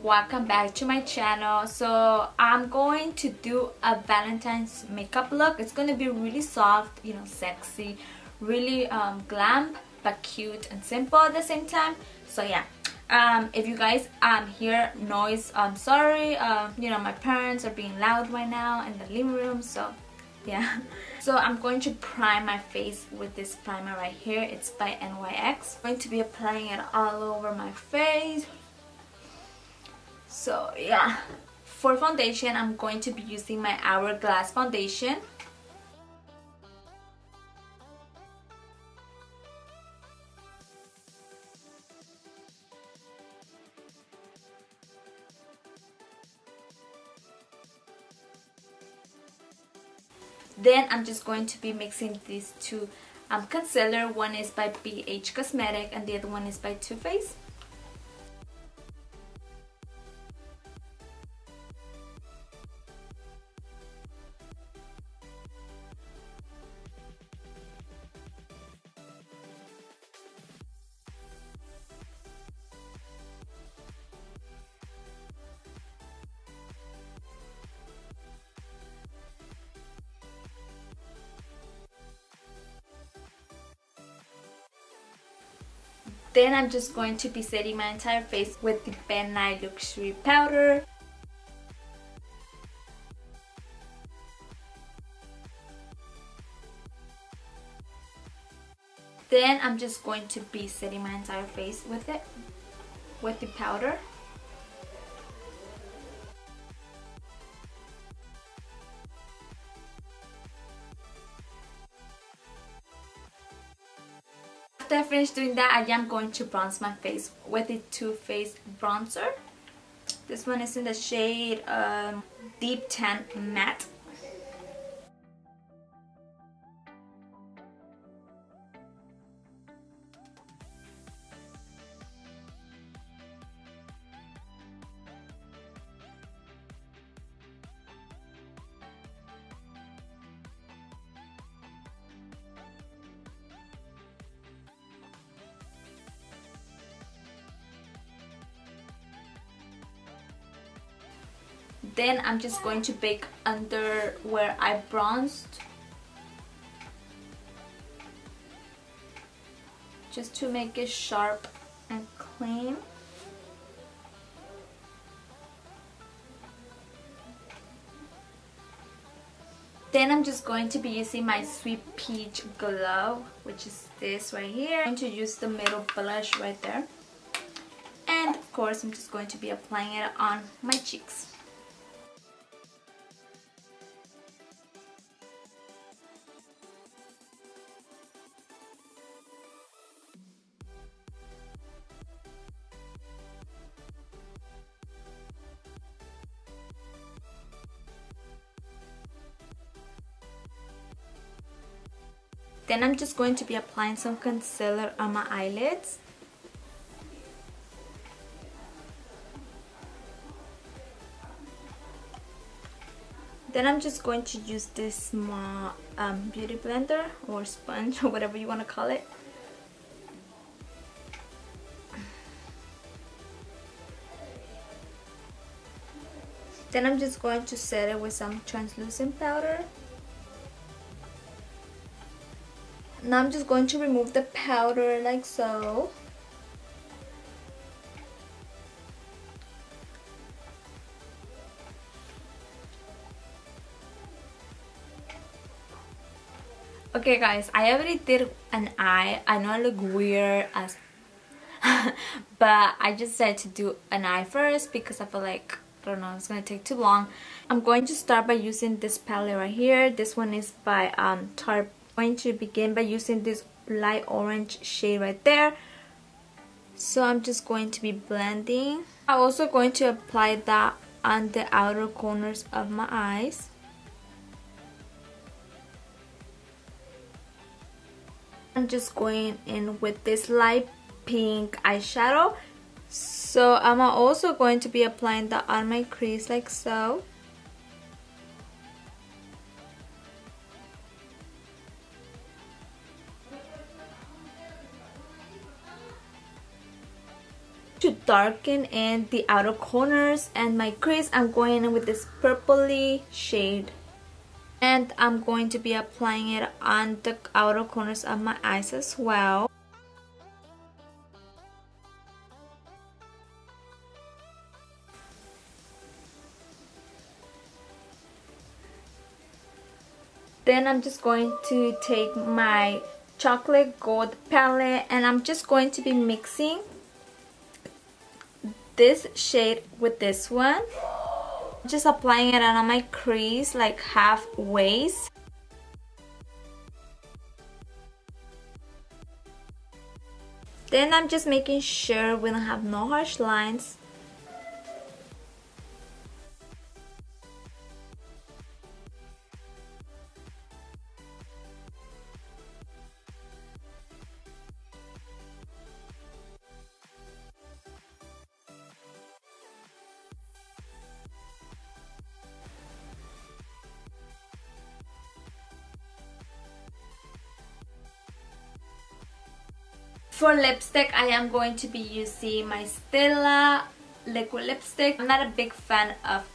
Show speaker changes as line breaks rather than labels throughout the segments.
welcome back to my channel. So I'm going to do a Valentine's makeup look. It's going to be really soft, you know, sexy, really glam but cute and simple at the same time. So yeah, if you guys hear noise, I'm sorry. You know, my parents are being loud right now in the living room, so yeah. So I'm going to prime my face with this primer right here. It's by NYX. I'm going to be applying it all over my face. So yeah, for foundation I'm going to be using my Hourglass foundation. Then I'm just going to be mixing these two concealer. One is by BH Cosmetic and the other one is by Too Faced. Then I'm just going to be setting my entire face with the Ben Nye Luxury Powder. Then I'm just going to be setting my entire face with it, with the powder. After I finish doing that, I am going to bronze my face with the Too Faced bronzer. This one is in the shade Deep Tan Matte. Then I'm just going to bake under where I bronzed, just to make it sharp and clean. Then I'm just going to be using my Sweet Peach Glow, which is this right here. I'm going to use the middle blush right there. And of course I'm just going to be applying it on my cheeks. Then I'm just going to be applying some concealer on my eyelids. Then I'm just going to use this small beauty blender or sponge or whatever you want to call it. Then I'm just going to set it with some translucent powder. Now I'm just going to remove the powder like so. Okay guys, I already did an eye. I know I look weird as but I just decided to do an eye first because I feel like, I don't know, it's gonna take too long. I'm going to start by using this palette right here. This one is by Tarte. I'm going to begin by using this light orange shade right there. So I'm just going to be blending. I'm also going to apply that on the outer corners of my eyes. I'm just going in with this light pink eyeshadow. So I'm also going to be applying that on my crease like so. To darken in the outer corners and my crease, I'm going in with this purpley shade. And I'm going to be applying it on the outer corners of my eyes as well. Then I'm just going to take my chocolate gold palette and I'm just going to be mixing this shade with this one. Just applying it on my crease like halfway. Then I'm just making sure we don't have no harsh lines. For lipstick, I am going to be using my Stella liquid lipstick. I'm not a big fan of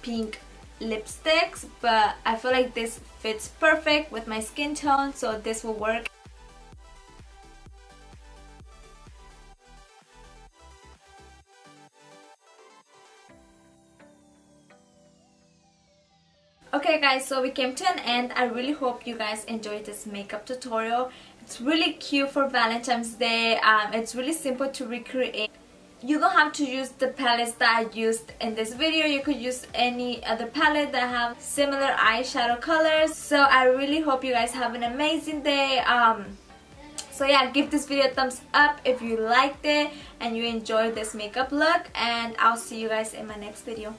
pink lipsticks, but I feel like this fits perfect with my skin tone, so this will work. Okay guys, so we came to an end. I really hope you guys enjoyed this makeup tutorial. It's really cute for Valentine's Day. It's really simple to recreate. You don't have to use the palettes that I used in this video. You could use any other palette that have similar eyeshadow colors. So I really hope you guys have an amazing day. So yeah, give this video a thumbs up if you liked it and you enjoyed this makeup look, and I'll see you guys in my next video.